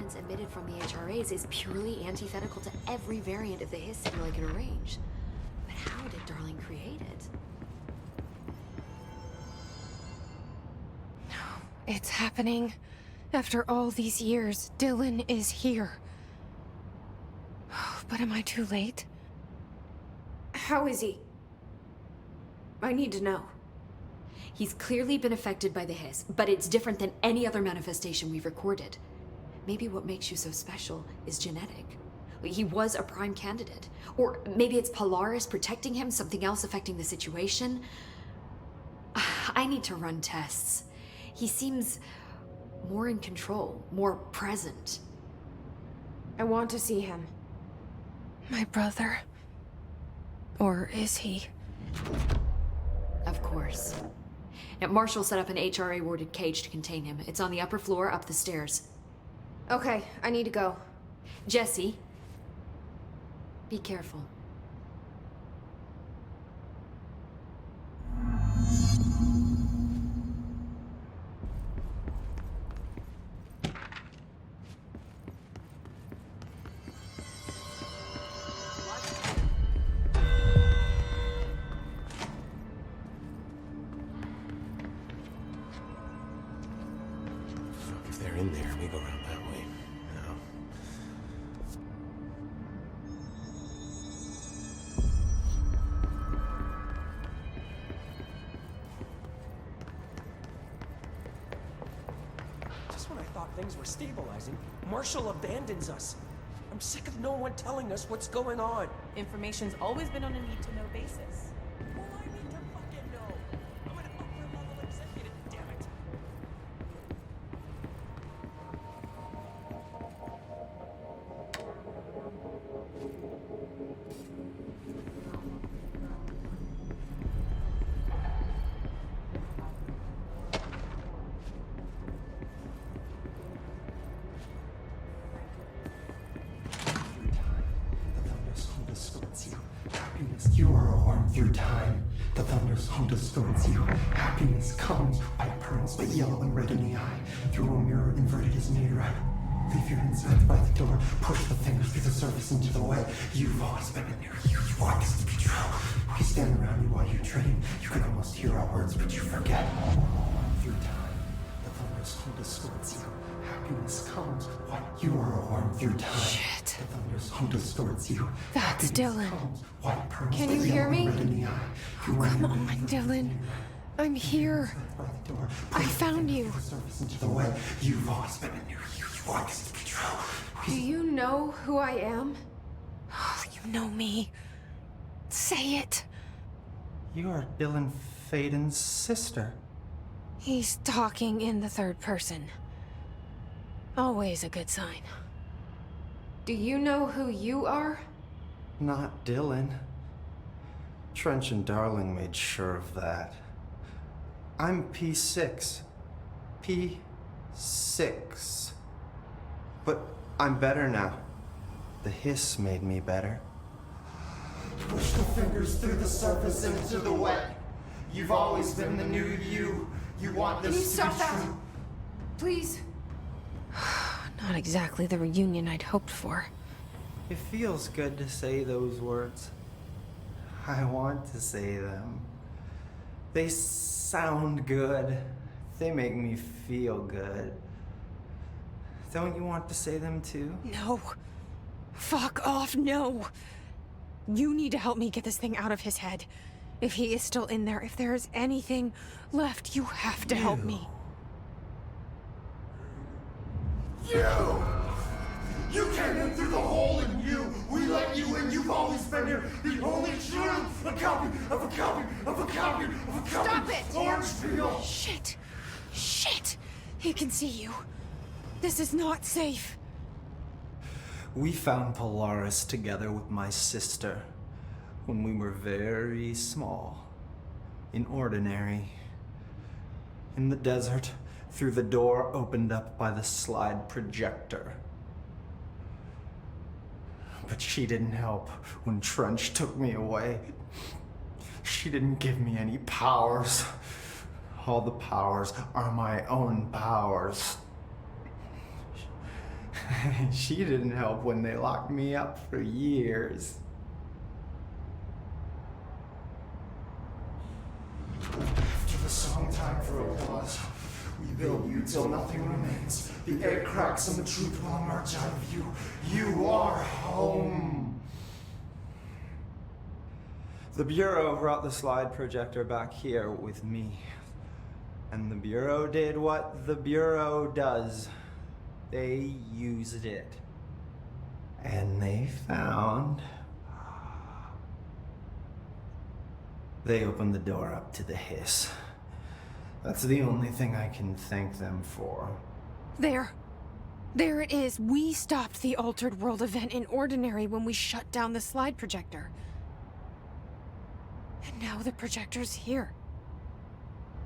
evidence emitted from the HRAs is purely antithetical to every variant of the Hiss signal I can arrange. But how did Darling create it? It's happening. After all these years, Dylan is here. But am I too late? How is he? I need to know. He's clearly been affected by the Hiss, but it's different than any other manifestation we've recorded. Maybe what makes you so special is genetic. He was a prime candidate. Or maybe it's Polaris protecting him, something else affecting the situation. I need to run tests. He seems more in control, more present. I want to see him. My brother. Or is he? Of course. Now, Marshall set up an HRA-warded cage to contain him. It's on the upper floor, up the stairs. Okay, I need to go. Jesse, be careful. If they're in there, we go around that way. No. Just when I thought things were stabilizing, Marshall abandons us. I'm sick of no one telling us what's going on. Information's always been on a need-to-know basis. Well, I need to fucking know. I'm an upper-level executive, damn it. You are a worm through time. The thunder's home distorts you. Happiness comes, white pearls, but yellow and red in the eye. Through a mirror inverted is made right. Leave your insides by the door. Push the fingers through the surface into the way. You've always been in there. You want this to be true. We stand around you while you dream. You can almost hear our words, but you forget. Through time, the thunder's home distorts you. Happiness comes, white. You are a worm through time. Shit. The thunder's home distorts you. That's Dylan. Can Can you hear me? Oh, come on, Dylan. I'm here. I found you. You've always been in there. You want this to be true. Do you know who I am? Oh, you know me. Say it. You are Dylan Faden's sister. He's talking in the third person. Always a good sign. Do you know who you are? Not Dylan. Trench and Darling made sure of that. I'm P6. P6. But I'm better now. The Hiss made me better. Push the fingers through the surface into the wet. You've always been the new you. You want this Can you to stop be that? true. Please. Not exactly the reunion I'd hoped for. It feels good to say those words. I want to say them. They sound good. They make me feel good. Don't you want to say them too? No. Fuck off, no. You need to help me get this thing out of his head. If he is still in there, if there is anything left, you have to help me. You came in through the hole in you. We let you in. You've always been here. The only true. A copy of a copy of a copy of a copy. Stop it! Orange peel. Shit. Shit. He can see you. This is not safe. We found Polaris together with my sister when we were very small, in Ordinary, in the desert, through the door opened up by the slide projector. But she didn't help when Trench took me away. She didn't give me any powers. All the powers are my own powers. She didn't help when they locked me up for years. After the song time for applause, we build you till nothing remains. The egg cracks and the truth will emerge out of you. You are home. The Bureau brought the slide projector back here with me. And the Bureau did what the Bureau does. They used it. And they found... They opened the door up to the hiss. That's the only thing I can thank them for. There. There it is. We stopped the Altered World event in Ordinary when we shut down the slide projector. And now the projector's here.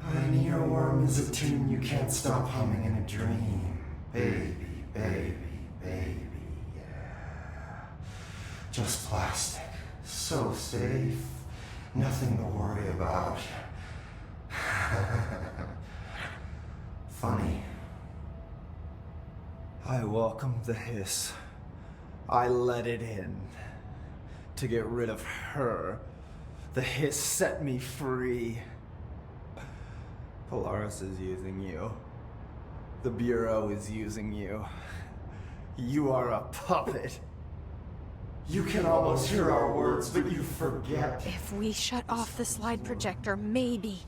An earworm is a tune you can't stop humming in a dream. Baby, baby, baby, yeah. Just plastic. So safe. Nothing to worry about. Funny. I welcomed the hiss. I let it in. To get rid of her. The hiss set me free. Polaris is using you. The Bureau is using you. You are a puppet. You can almost hear our words, but you forget. If we shut off the slide projector, maybe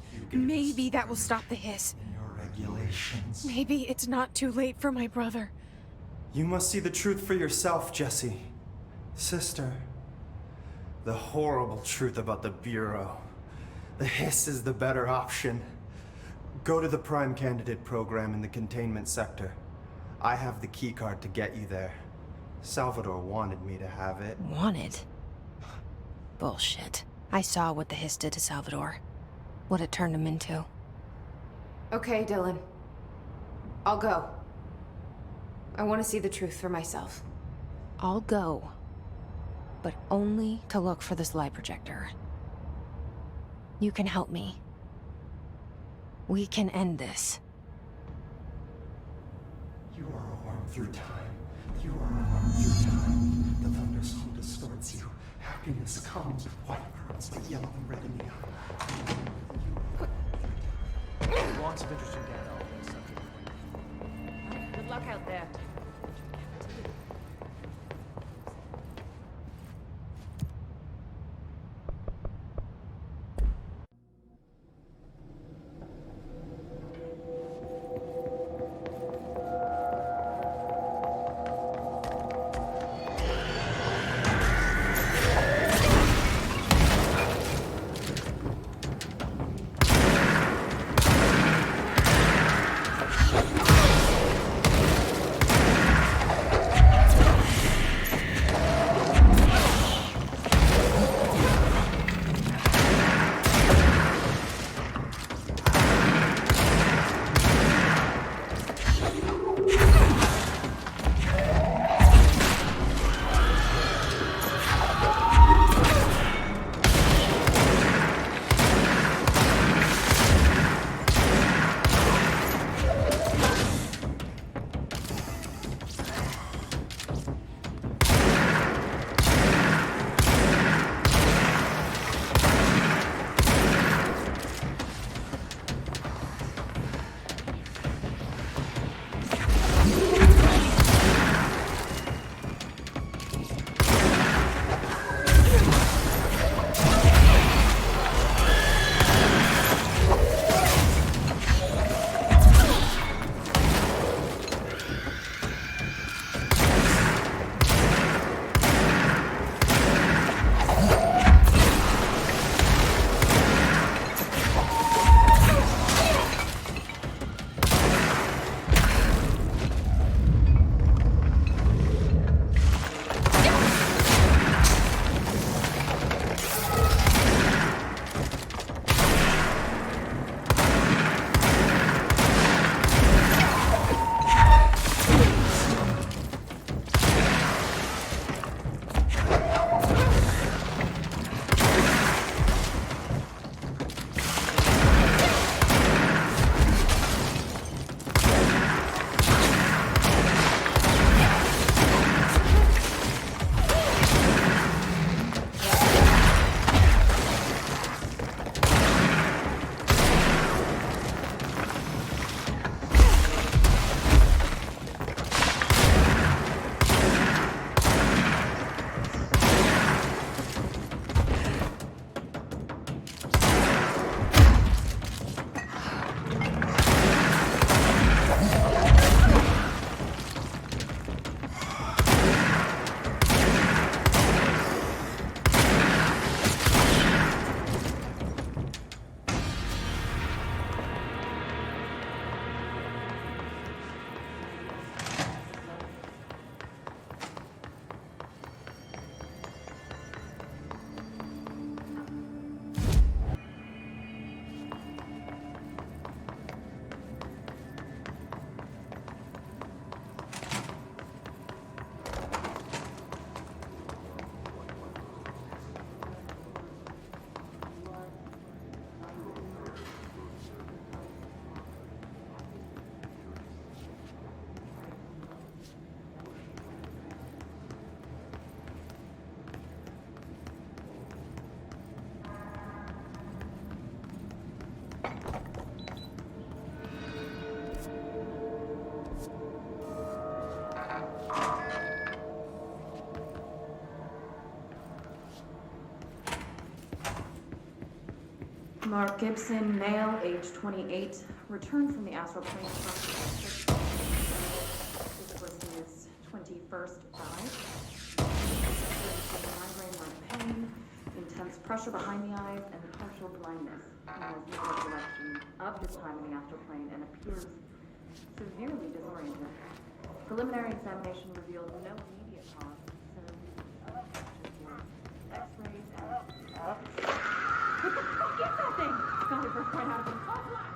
that will stop the hiss. Your regulations. Maybe it's not too late for my brother. You must see the truth for yourself, Jesse. Sister. The horrible truth about the Bureau. The hiss is the better option. Go to the Prime Candidate program in the containment sector. I have the keycard to get you there. Salvador wanted me to have it. Wanted? Bullshit. I saw what the hiss did to Salvador. What it turned him into. Okay, Dylan. I'll go. I want to see the truth for myself. I'll go. But only to look for the slide projector. You can help me. We can end this. You are a worm through time. You are a worm through time. The thunderstorm distorts you. Happiness comes with white pearls, but yellow and red in the eye. Lots of interesting data on this subject. Good luck out there. Mark Gibson, male, age 28, returned from the astral plane. His listing is 21st, died. Migraine-like pain, intense pressure behind the eyes, and partial blindness. He has no recollection of his time in the astral plane and appears severely disoriented. Preliminary examination revealed no immediate cause, so X-rays and... What the fuck is that thing? Found it for crying out of the call black!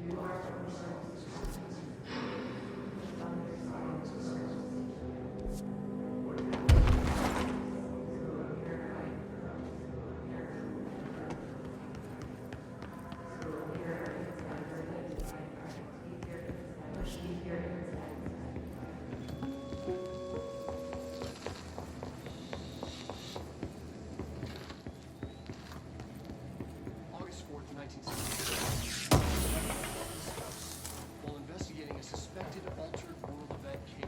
Get Marshall! While investigating a suspected altered world event case.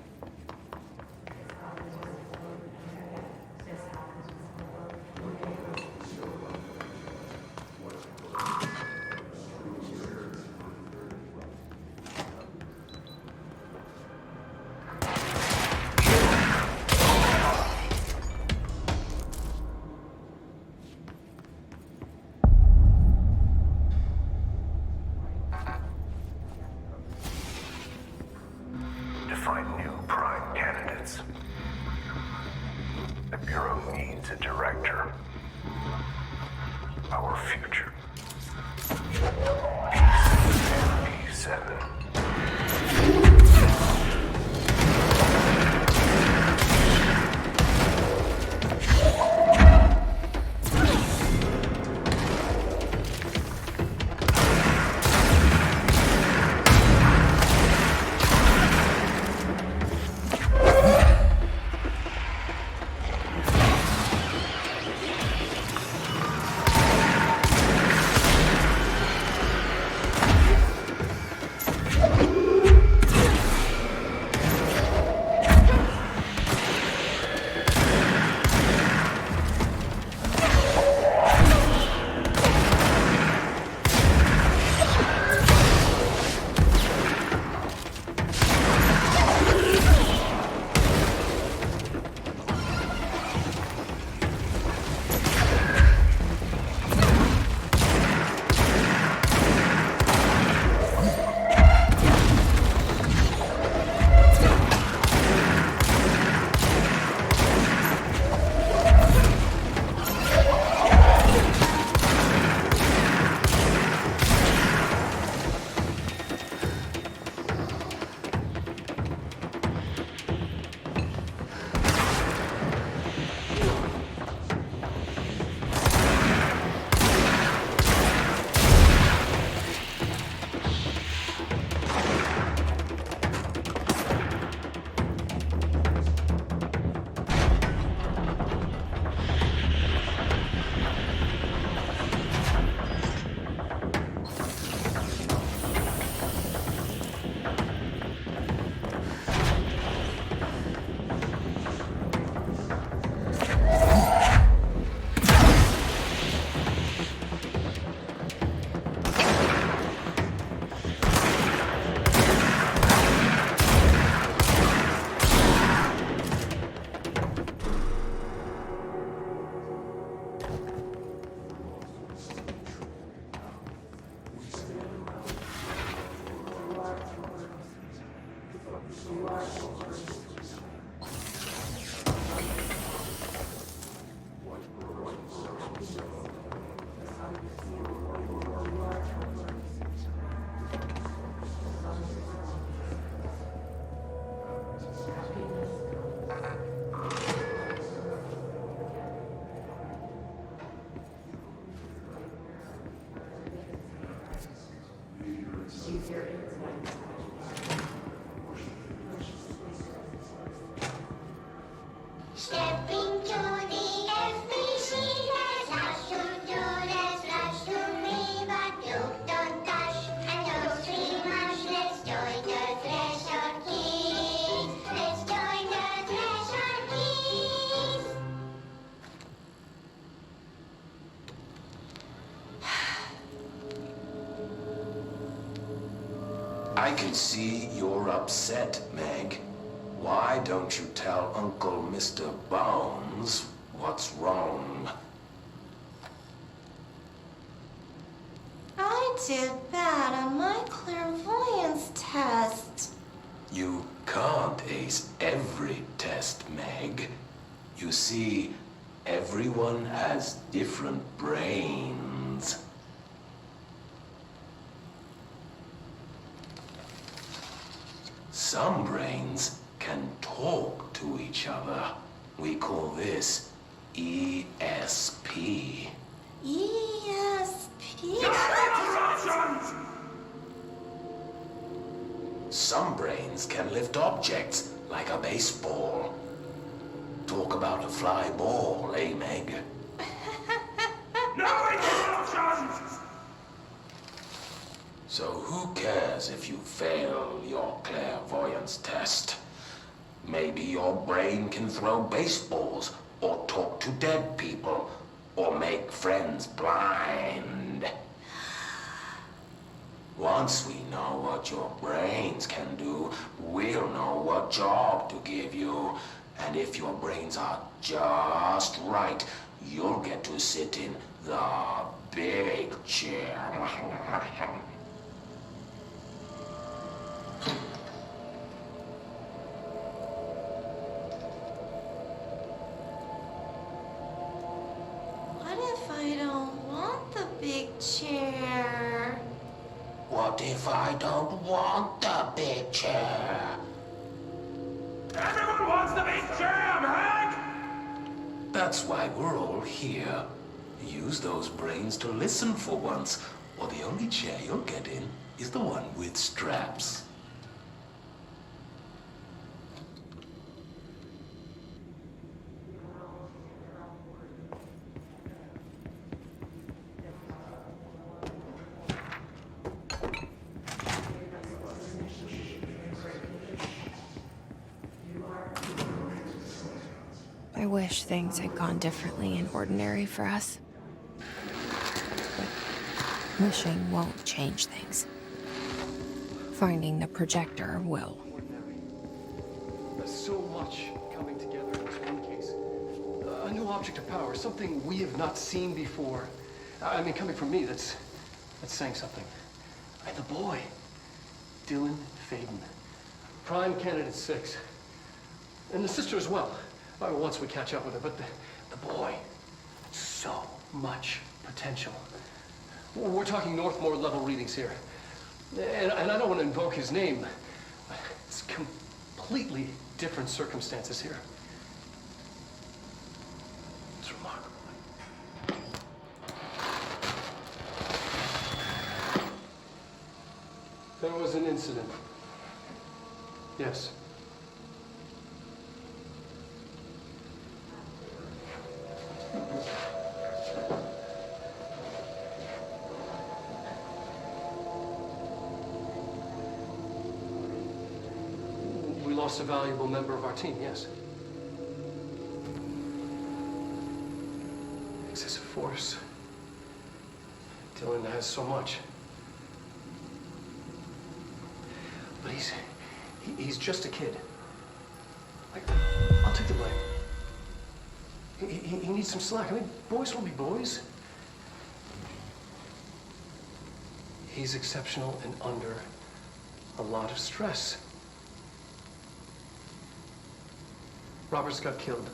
To find new prime candidates, the Bureau needs a director. Our future. Ep.7. Stepping to the FBC, there's lots to do, there's lots to read, but you don't dash and don't scream much. Let's join the Thresher Kids. Let's join the Thresher Kids. I can see you're upset, Meg. Why don't you tell Uncle Mr. Bones what's wrong? I did bad on my clairvoyance test. You can't ace every test, Meg. You see, everyone has different brains. Some brains can talk to each other. We call this ESP. ESP? Some brains can lift objects like a baseball. Talk about a fly ball, eh, Meg? No interruptions! So who cares if you fail your clairvoyance test? Maybe your brain can throw baseballs, or talk to dead people, or make friends blind. Once we know what your brains can do, we'll know what job to give you. And if your brains are just right, you'll get to sit in the big chair. What if I don't want the big chair? What if I don't want the big chair? Everyone wants the big chair, Meg! That's why we're all here. Use those brains to listen for once, or the only chair you'll get in is the one with straps. I wish things had gone differently in Ordinary for us. But wishing won't change things. Finding the projector will. There's so much coming together in this one case. A new object of power, something we have not seen before. I mean, coming from me, that's saying something. And the boy, Dylan Faden, prime candidate 6. And the sister as well. Once we catch up with her, but the boy, so much potential. We're talking Northmore level readings here. And I don't want to invoke his name. It's completely different circumstances here. It's remarkable. There was an incident. Yes. We lost a valuable member of our team, yes. Excessive force. Dylan has so much. But he's just a kid. I'll take the blame. He needs some slack. I mean, boys will be boys. He's exceptional and under a lot of stress. Roberts got killed.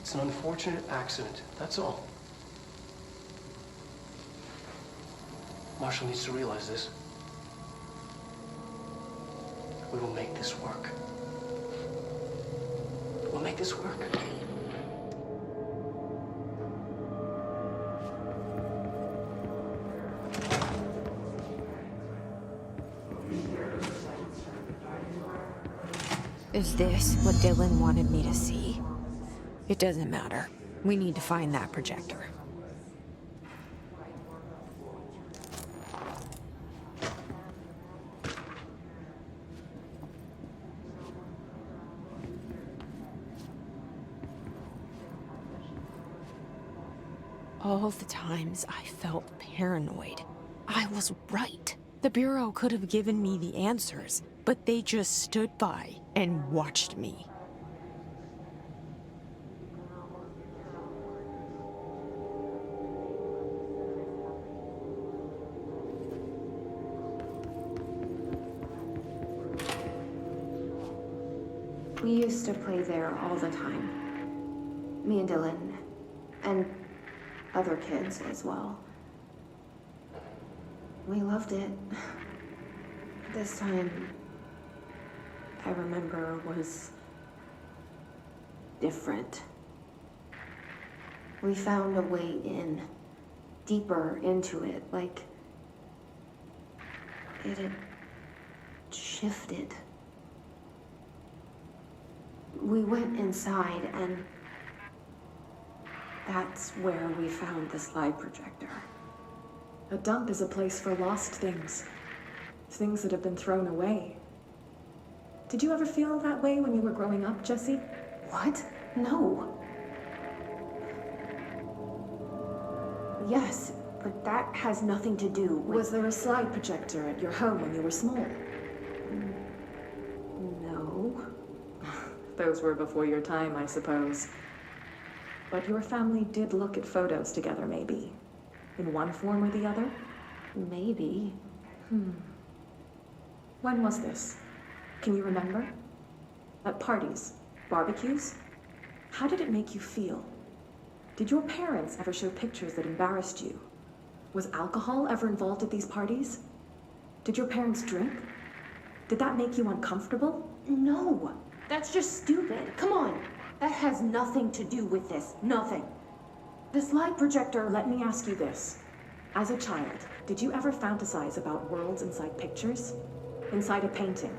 It's an unfortunate accident, that's all. Marshall needs to realize this. We will make this work. We'll make this work. Is this what Dylan wanted me to see? It doesn't matter. We need to find that projector. All the times I felt paranoid, I was right. The Bureau could have given me the answers, but they just stood by and watched me. We used to play there all the time. Me and Dylan, and other kids as well. We loved it. This time, I remember, was different. We found a way in, deeper into it, like it had shifted. We went inside, and that's where we found the slide projector. A dump is a place for lost things. Things that have been thrown away. Did you ever feel that way when you were growing up, Jesse? What? No. Yes, but that has nothing to do with... Was there a slide projector at your home when you were small? No. Those were before your time, I suppose. But your family did look at photos together, maybe. In one form or the other? Maybe. When was this? Can you remember? At parties? Barbecues? How did it make you feel? Did your parents ever show pictures that embarrassed you? Was alcohol ever involved at these parties? Did your parents drink? Did that make you uncomfortable? No. That's just stupid. Come on. That has nothing to do with this. Nothing. The slide projector, let me ask you this. As a child, did you ever fantasize about worlds inside pictures? Inside a painting?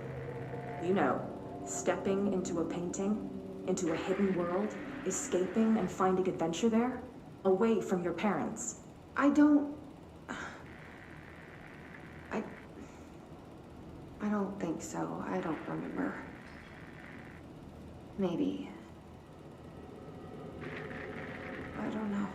You know, stepping into a painting, into a hidden world, escaping and finding adventure there, away from your parents. I don't think so. I don't remember. Maybe. I don't know.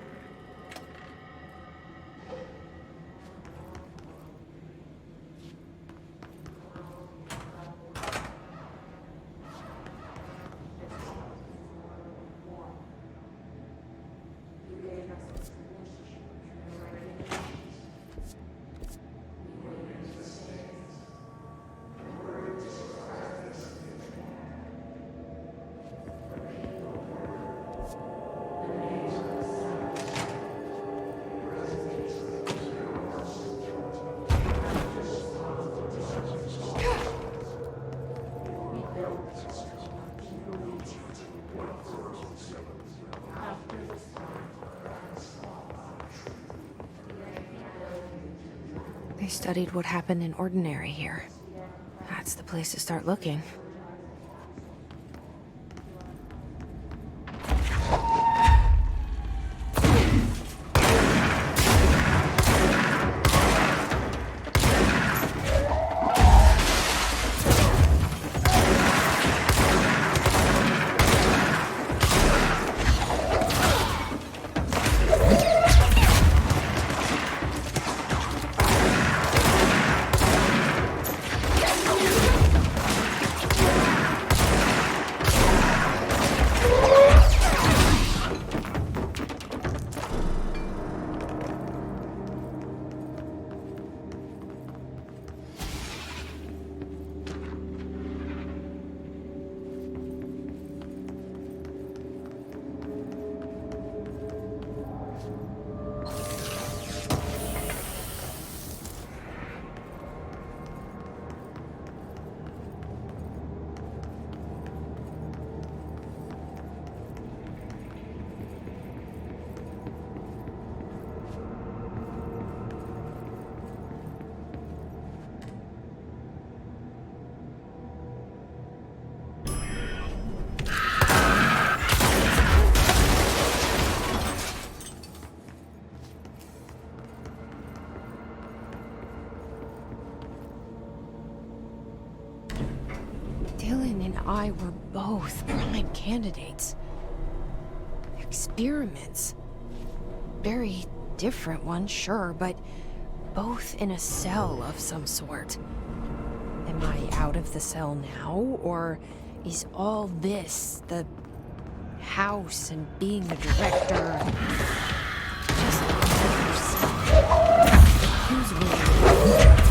They studied what happened in Ordinary here. That's the place to start looking. I were both prime candidates. Experiments. Very different ones, sure, but both in a cell of some sort. Am I out of the cell now, or is all this, the house and being the director, just another cell? Who's winning?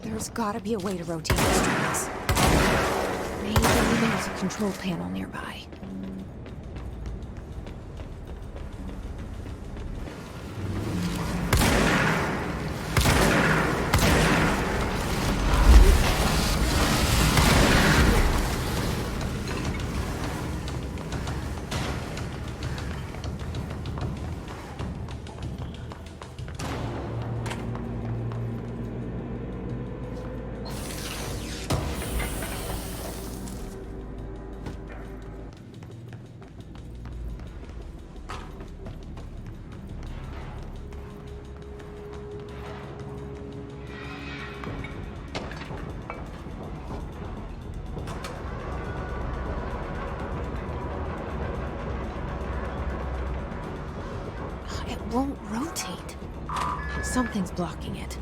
There's gotta be a way to rotate the strings. Maybe there's a control panel nearby. Won't rotate. Something's blocking it.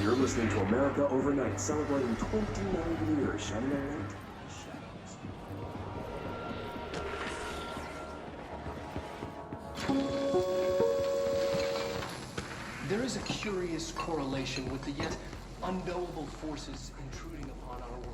You're listening to America Overnight, celebrating 29 years, shining a light in the shadows. There is a curious correlation with the yet unknowable forces intruding upon our world.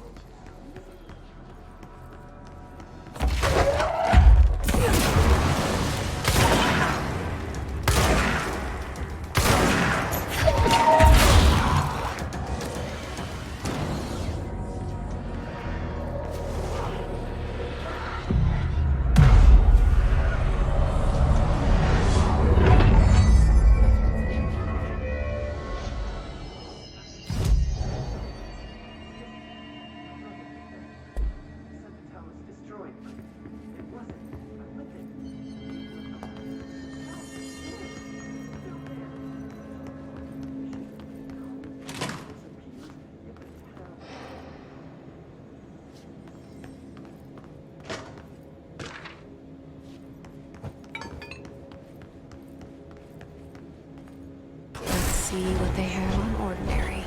See what they have on ordinary.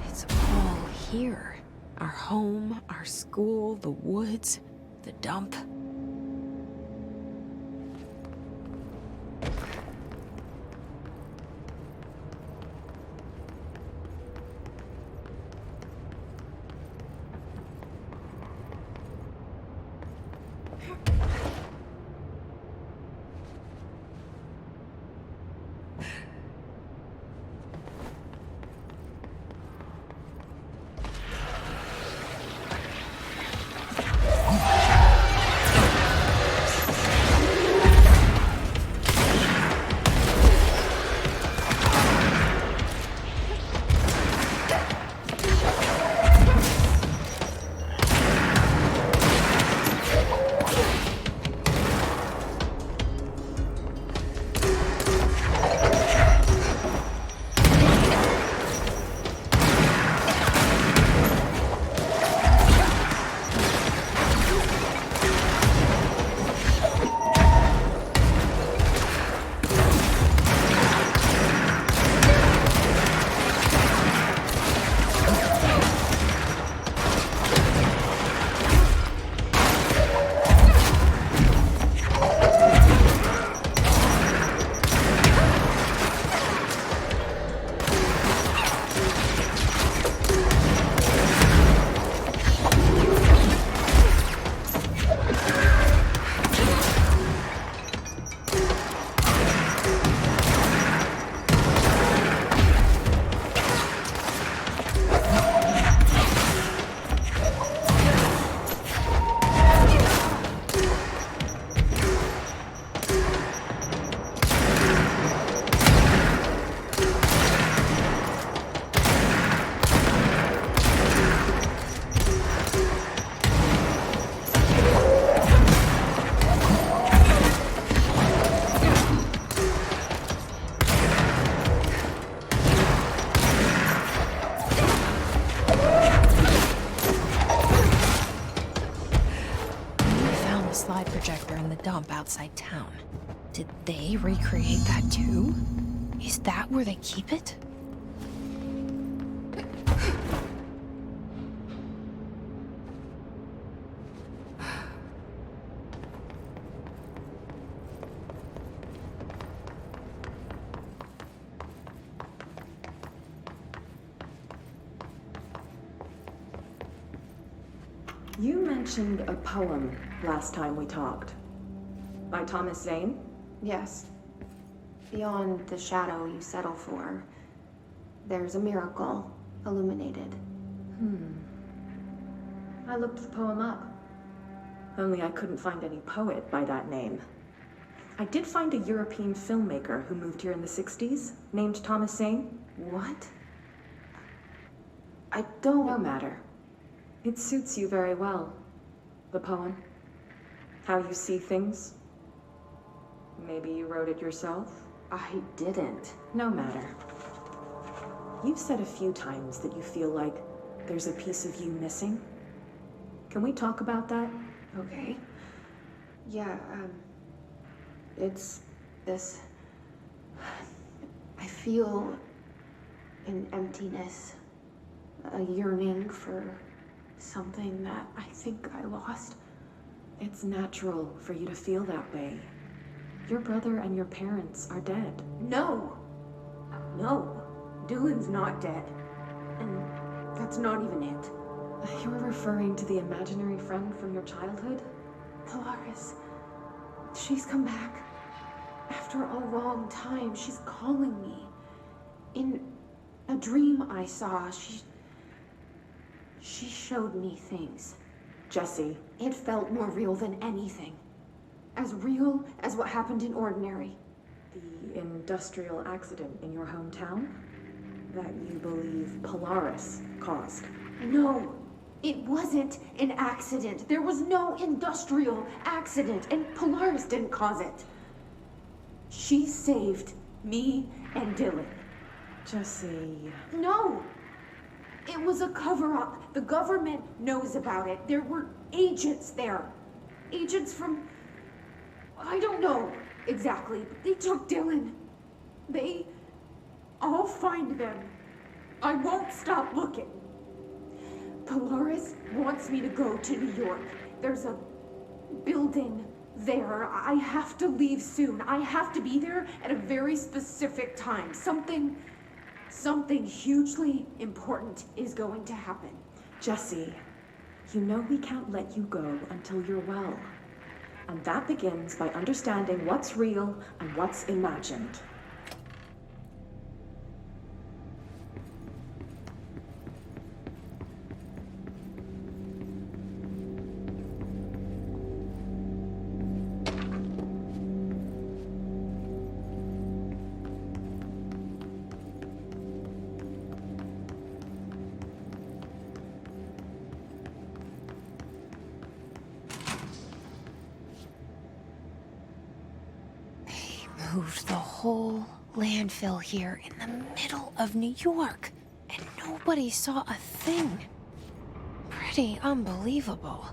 It's all here. Our home, our school, the woods, the dump. Projector in the dump outside town. Did they recreate that too? Is that where they keep it? You mentioned a poem last time we talked. By Thomas Zane? Yes. Beyond the shadow you settle for, there's a miracle illuminated. I looked the poem up. Only I couldn't find any poet by that name. I did find a European filmmaker who moved here in the 60s, named Thomas Zane. What? I don't... No matter. It suits you very well. The poem. How you see things. Maybe you wrote it yourself? I didn't. No matter. You've said a few times that you feel like there's a piece of you missing. Can we talk about that? Okay. Yeah, it's this. I feel an emptiness, a yearning for something that I think I lost. It's natural for you to feel that way. Your brother and your parents are dead. No! No. Dylan's not dead. And that's not even it. You're referring to the imaginary friend from your childhood? Polaris. She's come back. After a long time, she's calling me. In a dream I saw, she showed me things. Jesse. It felt more real than anything. As real as what happened in Ordinary. The industrial accident in your hometown that you believe Polaris caused. No, it wasn't an accident. There was no industrial accident, and Polaris didn't cause it. She saved me and Dylan. Jesse. No! It was a cover-up. The government knows about it. There were agents there. Agents from... I don't know exactly, but they took Dylan. I'll find them. I won't stop looking. Polaris wants me to go to New York. There's a building there. I have to leave soon. I have to be there at a very specific time. Something hugely important is going to happen. Jesse, you know we can't let you go until you're well. And that begins by understanding what's real and what's imagined. Moved the whole landfill here in the middle of New York, and nobody saw a thing. Pretty unbelievable.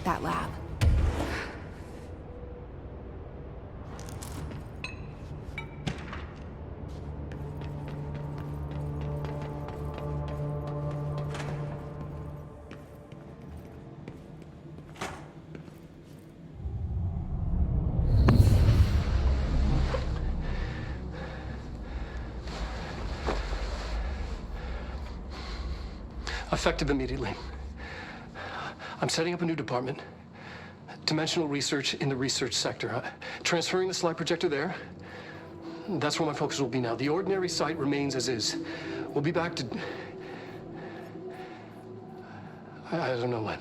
that lab. Effective immediately. I'm setting up a new department. Dimensional research in the research sector. Transferring the slide projector there. That's where my focus will be now. The ordinary site remains as is. We'll be back to... I don't know when.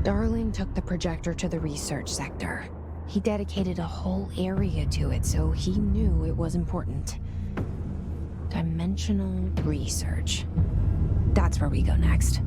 Darling took the projector to the research sector. He dedicated a whole area to it, so he knew it was important. Dimensional research. That's where we go next.